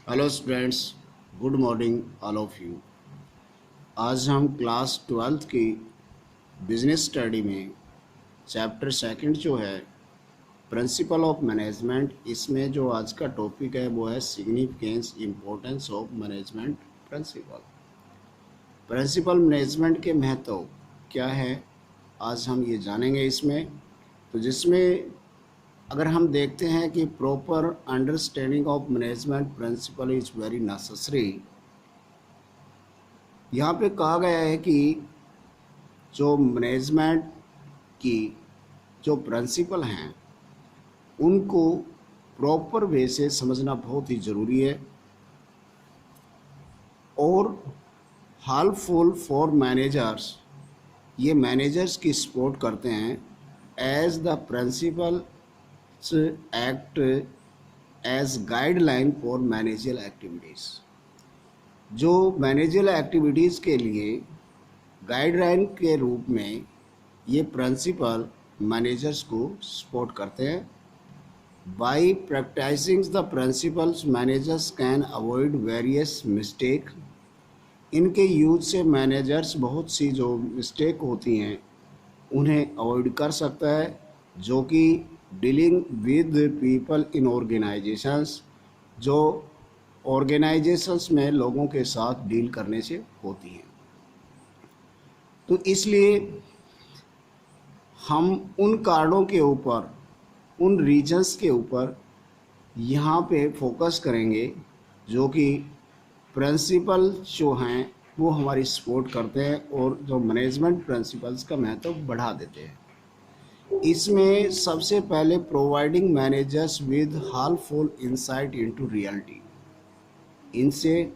Hello students, good morning all of you. आज हम class 12th की बिजनेस स्टडी में चैप्टर सेकंड जो है प्रिंसिपल ऑफ मैनेजमेंट, इसमें जो आज का टॉपिक है वो है significance importance of management principle. Principle management के महत्व क्या है, आज हम ये जानेंगे इसमें। तो जिसमें अगर हम देखते हैं कि proper understanding of management principle is very necessary. यहाँ पे कहा गया है कि जो मैनेजमेंट की जो प्रिंसिपल हैं उनको प्रॉपर वे से समझना बहुत ही ज़रूरी है और हेल्पफुल फॉर मैनेजर्स, ये मैनेजर्स की सपोर्ट करते हैं as the principle act as guideline for managerial activities. जो मैनेजरियल एक्टिविटीज़ के लिए गाइडलाइन के रूप में ये प्रिंसिपल मैनेजर्स को सपोर्ट करते हैं। By practising the principles managers can avoid various mistake. इनके यूज से मैनेजर्स बहुत सी जो मिस्टेक होती हैं उन्हें अवॉइड कर सकता है, जो कि dealing with people in organisations, जो ऑर्गेनाइजेशंस में लोगों के साथ डील करने से होती हैं। तो इसलिए हम उन कार्डों के ऊपर, उन रीजन्स के ऊपर यहाँ पे फोकस करेंगे जो कि प्रिंसिपल जो हैं वो हमारी सपोर्ट करते हैं और जो मैनेजमेंट प्रिंसिपल्स का महत्व बढ़ा देते हैं। इसमें सबसे पहले providing managers with helpful insight into reality. इनसे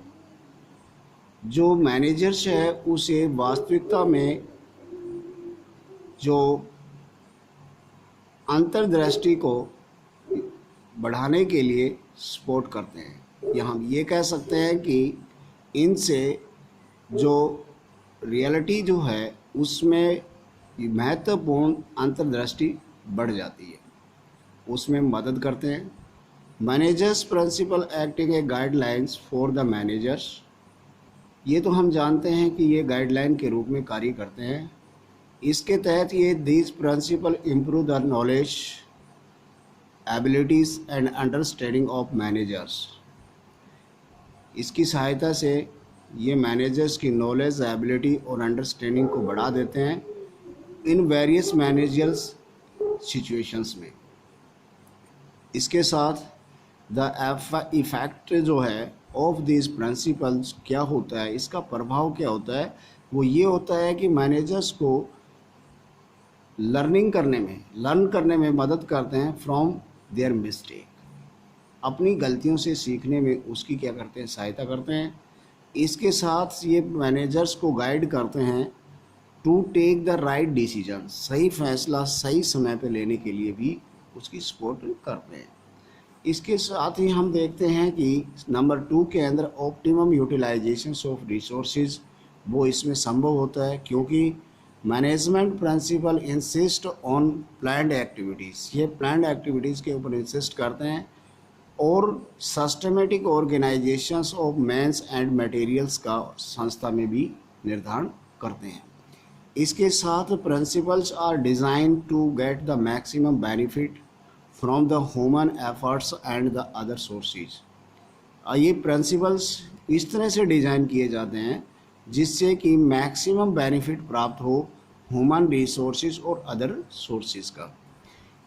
जो मैनेजर्स है उसे वास्तविकता में जो अंतर्दृष्टि को बढ़ाने के लिए सपोर्ट करते हैं, या हम ये कह सकते हैं कि इनसे जो रियलिटी जो है उसमें महत्वपूर्ण अंतर्दृष्टि बढ़ जाती है, उसमें मदद करते हैं। Managers principle acting a guidelines for the managers, ये तो हम जानते हैं कि ये गाइडलाइन के रूप में कार्य करते हैं। इसके तहत ये these principle improve the knowledge, abilities and understanding of managers. इसकी सहायता से ये मैनेजर्स की नॉलेज, एबिलिटी और अंडरस्टैंडिंग को बढ़ा देते हैं इन वेरियस मैनेजरियल सिचुएशंस में। इसके साथ द इफ़ेक्ट जो है ऑफ दिस प्रिंसिपल्स क्या होता है, इसका प्रभाव क्या होता है, वो ये होता है कि मैनेजर्स को लर्न करने में मदद करते हैं फ्रॉम देयर मिस्टेक। अपनी गलतियों से सीखने में उसकी क्या करते हैं, सहायता करते हैं। इसके साथ ये मैनेजर्स को गाइड करते हैं to take the right decision, सही फैसला सही समय पे लेने के लिए भी उसकी सपोर्ट करते हैं। इसके साथ ही हम देखते हैं कि नंबर 2 के अंदर ऑप्टिमम यूटिलाइजेशन ऑफ रिसोर्सेज, वो इसमें संभव होता है क्योंकि management principle insist on planned activities, ये प्लान्ड एक्टिविटीज़ के ऊपर इंसिस्ट करते हैं और systematic organisations of mans and materials का संस्था में भी निर्धारण करते हैं। इसके साथ principles are design to get the maximum benefit from the human efforts and the other sources. ये प्रिंसिपल्स इस तरह से डिज़ाइन किए जाते हैं जिससे कि मैक्सिमम बेनिफिट प्राप्त हो ह्यूमन रिसोर्सेज और अदर सोर्सेज का।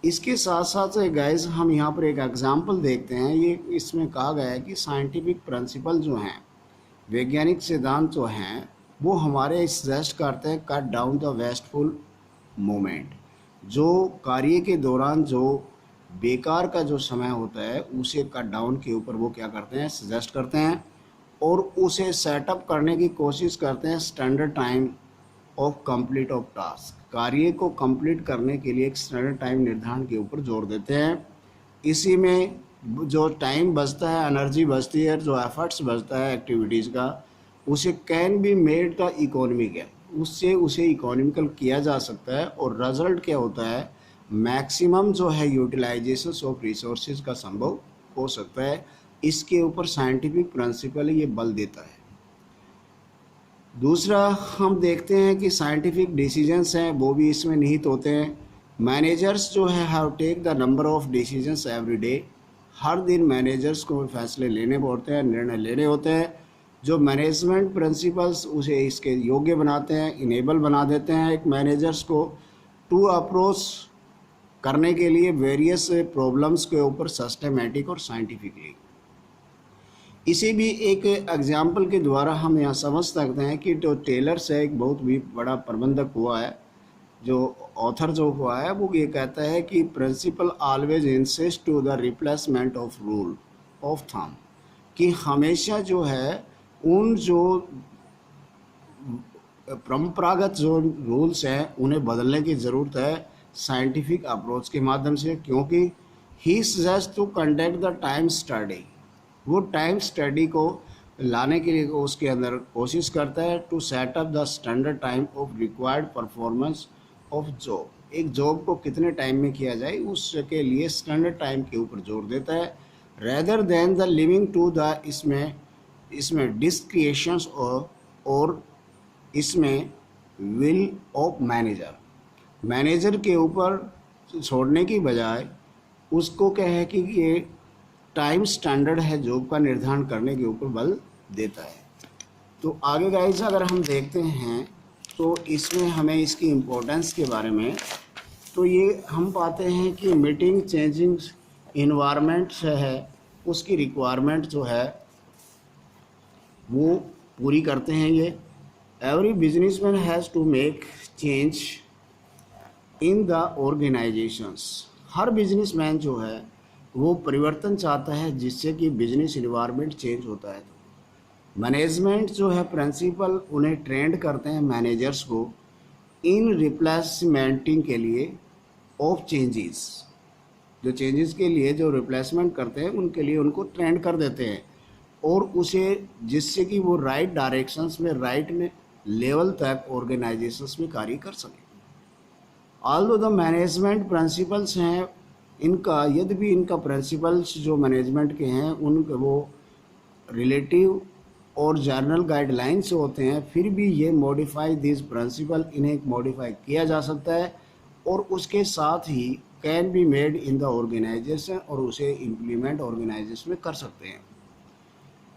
इसके साथ साथ गाइस हम यहाँ पर एक एग्जांपल देखते हैं। ये इसमें कहा गया है कि साइंटिफिक प्रिंसिपल जो हैं, वैज्ञानिक सिद्धांत जो हैं, वो हमारे सजेस्ट करते हैं cut down the wasteful moment. जो कार्य के दौरान जो बेकार का जो समय होता है उसे कट डाउन के ऊपर वो क्या करते हैं, सजेस्ट करते हैं और उसे सेटअप करने की कोशिश करते हैं standard time of complete of task. कार्य को कंप्लीट करने के लिए एक स्टैंडर्ड टाइम निर्धारण के ऊपर जोर देते हैं। इसी में जो टाइम बचता है, एनर्जी बचती है, जो एफर्ट्स बचता है एक्टिविटीज़ का, उसे can be made the economic है, उससे उसे इकोनॉमिकल किया जा सकता है और रिजल्ट क्या होता है, मैक्सिमम जो है यूटिलाइजेशन ऑफ रिसोर्सेज का संभव हो सकता है। इसके ऊपर साइंटिफिक प्रिंसिपल ये बल देता है। दूसरा हम देखते हैं कि साइंटिफिक डिसीजंस हैं वो भी इसमें निहित होते हैं। मैनेजर्स जो है have take the number of decisions every day. हर दिन मैनेजर्स को फैसले लेने होते हैं, निर्णय लेने होते हैं। जो मैनेजमेंट प्रिंसिपल्स उसे इसके योग्य बनाते हैं, इनेबल बना देते हैं एक मैनेजर्स को टू अप्रोच करने के लिए वेरियस प्रॉब्लम्स के ऊपर सिस्टमेटिक और साइंटिफिकली। इसी भी एक एग्जाम्पल के द्वारा हम यहाँ समझ सकते हैं कि जो टेलर्स है एक बहुत भी बड़ा प्रबंधक हुआ है, जो ऑथर जो हुआ है वो ये कहता है कि principle always insist to the replacement of rule of thumb, कि हमेशा जो है उन जो परंपरागत जो रूल्स हैं उन्हें बदलने की ज़रूरत है साइंटिफिक अप्रोच के माध्यम से, क्योंकि he suggest to conduct the time study. वो टाइम स्टडी को लाने के लिए उसके अंदर कोशिश करता है to set up the standard time of required performance of job. एक जॉब को कितने टाइम में किया जाए उसके लिए स्टैंडर्ड टाइम के ऊपर जोर देता है, rather than the living to the इसमें डिस्क्रिएशंस और इसमें विल ऑफ मैनेजर के ऊपर छोड़ने की बजाय उसको क्या है कि ये टाइम स्टैंडर्ड है जॉब का निर्धारण करने के ऊपर बल देता है। तो आगे गाइस अगर हम देखते हैं तो इसमें हमें इसकी इम्पोर्टेंस के बारे में तो ये हम पाते हैं कि मीटिंग चेंजिंग इन्वायरमेंट से है उसकी रिक्वायरमेंट जो है वो पूरी करते हैं ये। Every businessman has to make change in the organisations. हर बिजनेसमैन जो है वो परिवर्तन चाहता है जिससे कि बिजनेस इन्वायरमेंट चेंज होता है। तो मैनेजमेंट जो है प्रिंसिपल उन्हें ट्रेंड करते हैं मैनेजर्स को इन रिप्लेसमेंटिंग के लिए ऑफ चेंजेस। जो चेंजेस के लिए जो रिप्लेसमेंट करते हैं उनके लिए उनको ट्रेंड कर देते हैं और उसे जिससे कि वो राइट डायरेक्शंस में राइट में लेवल तक ऑर्गेनाइजेशंस में कार्य कर सकें। ऑल्दो द मैनेजमेंट प्रिंसिपल्स हैं इनका, यद्यपि इनका प्रिंसिपल्स जो मैनेजमेंट के हैं उनके वो रिलेटिव और जनरल गाइडलाइंस होते हैं, फिर भी ये मॉडिफाई दिस प्रिंसिपल इन्हें मॉडिफाई किया जा सकता है और उसके साथ ही can be made in the organisation और उसे इम्प्लीमेंट ऑर्गेनाइजेशन में कर सकते हैं।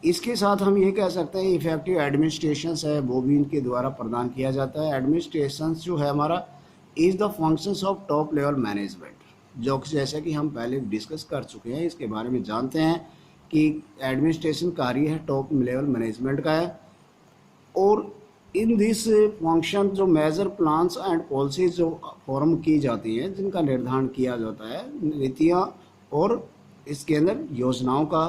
इसके साथ हम ये कह सकते हैं इफेक्टिव एडमिनिस्ट्रेशंस है वो भी इनके द्वारा प्रदान किया जाता है। एडमिनिस्ट्रेशंस जो है हमारा is the functions of top level management, जो जैसे कि हम पहले डिस्कस कर चुके हैं, इसके बारे में जानते हैं कि एडमिनिस्ट्रेशन कार्य है टॉप लेवल मैनेजमेंट का है। और इन दिस फंक्शन जो मेजर प्लान्स एंड पॉलिसीज जो फॉर्म की जाती हैं जिनका निर्धारण किया जाता है नीतियाँ और इसके अंदर योजनाओं का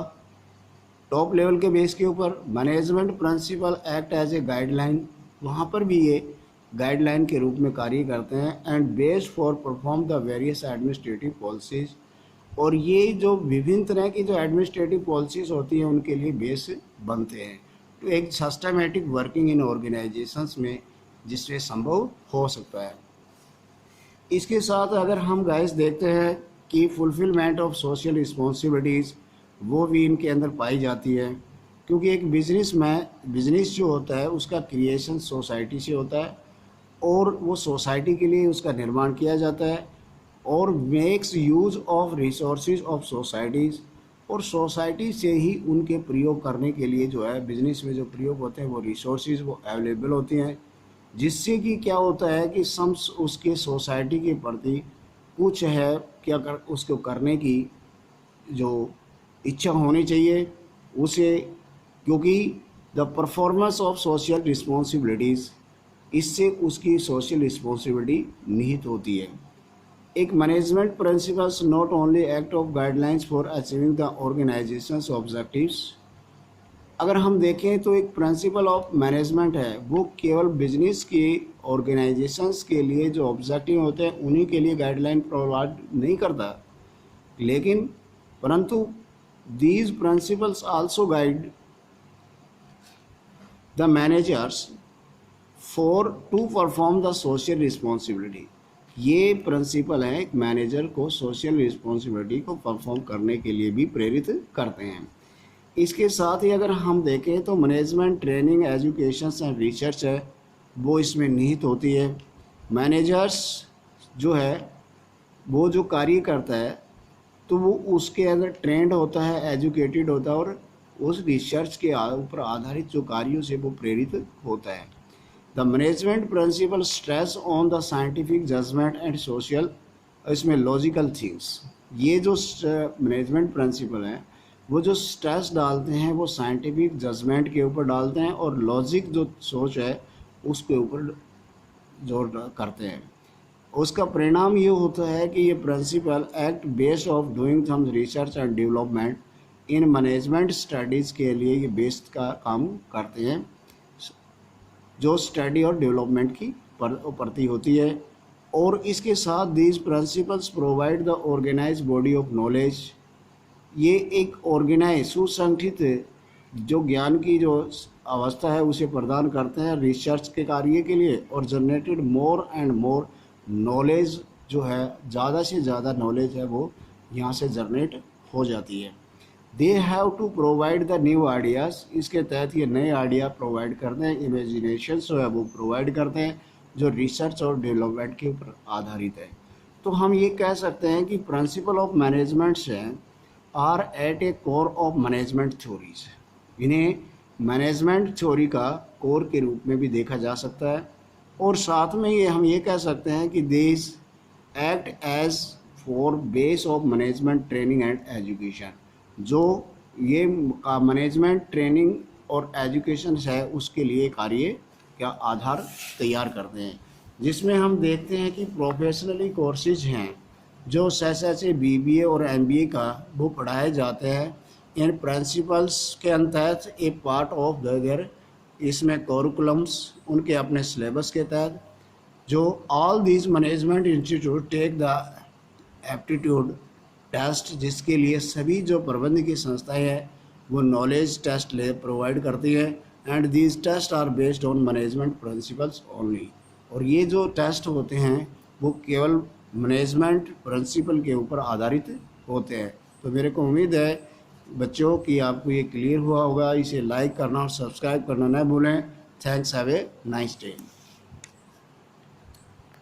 टॉप लेवल के बेस के ऊपर management principle act as a guideline, वहाँ पर भी ये गाइडलाइन के रूप में कार्य करते हैं and based for perform the various administrative policies. और ये जो विभिन्न तरह की जो एडमिनिस्ट्रेटिव पॉलिसीज होती हैं उनके लिए बेस बनते हैं। तो एक सिस्टमेटिक वर्किंग इन ऑर्गेनाइजेशंस में जिससे संभव हो सकता है। इसके साथ अगर हम गाइस देखते हैं कि फुलफिलमेंट ऑफ सोशल रिस्पॉन्सिबिलिटीज़ वो भी इनके अंदर पाई जाती है, क्योंकि एक बिजनेस जो होता है उसका क्रिएशन सोसाइटी से होता है और वो सोसाइटी के लिए उसका निर्माण किया जाता है और makes use of resources of societies, और सोसाइटी से ही उनके प्रयोग करने के लिए जो है बिजनेस में जो प्रयोग होते हैं वो रिसोर्सेज वो अवेलेबल होती हैं, जिससे कि क्या होता है कि सम्स उसके सोसाइटी के प्रति कुछ है क्या कर उसको करने की जो इच्छा होनी चाहिए उसे, क्योंकि the performance of social responsibilities इससे उसकी सोशल रिस्पॉन्सिबिलिटी निहित होती है। एक management principles not only act of guidelines for achieving the organisations objectives. अगर हम देखें तो एक प्रिंसिपल ऑफ मैनेजमेंट है वो केवल बिजनेस की ऑर्गेनाइजेशंस के लिए जो ऑब्जेक्टिव होते हैं उन्हीं के लिए गाइडलाइन प्रोवाइड नहीं करता, लेकिन परंतु these principles also guide the managers for to perform the social responsibility। ये प्रिंसिपल हैं एक मैनेजर को सोशल रिस्पॉन्सिबिलिटी को परफॉर्म करने के लिए भी प्रेरित करते हैं। इसके साथ ही अगर हम देखें तो management training education and research है वो इसमें निहित होती है। मैनेजर्स जो है वो जो कार्य करता है तो वो उसके अंदर ट्रेंड होता है, एजुकेटेड होता है और उस रिसर्च के ऊपर आधारित जो कार्यों से वो प्रेरित होता है। The management principle stress on the scientific judgement and social, इसमें लॉजिकल थिंग्स, ये जो मैनेजमेंट प्रिंसिपल है वो जो स्ट्रेस डालते हैं वो साइंटिफिक जजमेंट के ऊपर डालते हैं और लॉजिक जो सोच है उसके ऊपर जोर करते हैं। उसका परिणाम ये होता है कि ये principle act based of doing some research and development in management studies के लिए ये बेस्ड का काम करते हैं जो स्टडी और डेवलपमेंट की प्रति होती है। और इसके साथ these principles provide the organise body of knowledge, ये एक ऑर्गेनाइज सुसंगठित जो ज्ञान की जो अवस्था है उसे प्रदान करते हैं रिसर्च के कार्य के लिए और generated more and more knowledge, जो है ज़्यादा से ज़्यादा नॉलेज है वो यहाँ से जनरेट हो जाती है। They have to provide the new ideas, इसके तहत ये नए आइडिया प्रोवाइड करते हैं, इमेजिनेशन जो है वो प्रोवाइड करते हैं जो रिसर्च और डेवलपमेंट के ऊपर आधारित है। तो हम ये कह सकते हैं कि प्रिंसिपल ऑफ मैनेजमेंट्स हैं are at a core of management theories, इन्हें मैनेजमेंट थ्योरी का कोर के रूप में भी देखा जा सकता है। और साथ में ये हम ये कह सकते हैं कि this act as for base of management training and education, जो ये मैनेजमेंट ट्रेनिंग और एजुकेशन है उसके लिए कार्य का आधार तैयार करते हैं, जिसमें हम देखते हैं कि प्रोफेशनली कोर्सेज हैं जो SSA BBA और MBA का वो पढ़ाए जाते हैं इन प्रिंसिपल्स के अंतर्गत ए पार्ट ऑफ देयर, इसमें करिकुलम्स उनके अपने सिलेबस के तहत जो all these management institute take the aptitude test, जिसके लिए सभी जो प्रबंधकीय संस्थाएं हैं वो नॉलेज टेस्ट ले प्रोवाइड करती है and these test are based on management principles only, और ये जो टेस्ट होते हैं वो केवल मैनेजमेंट प्रिंसिपल के ऊपर आधारित होते हैं। तो मेरे को उम्मीद है बच्चों कि आपको ये क्लियर हुआ होगा। इसे लाइक करना और सब्सक्राइब करना न भूलें। Thanks, have a nice day.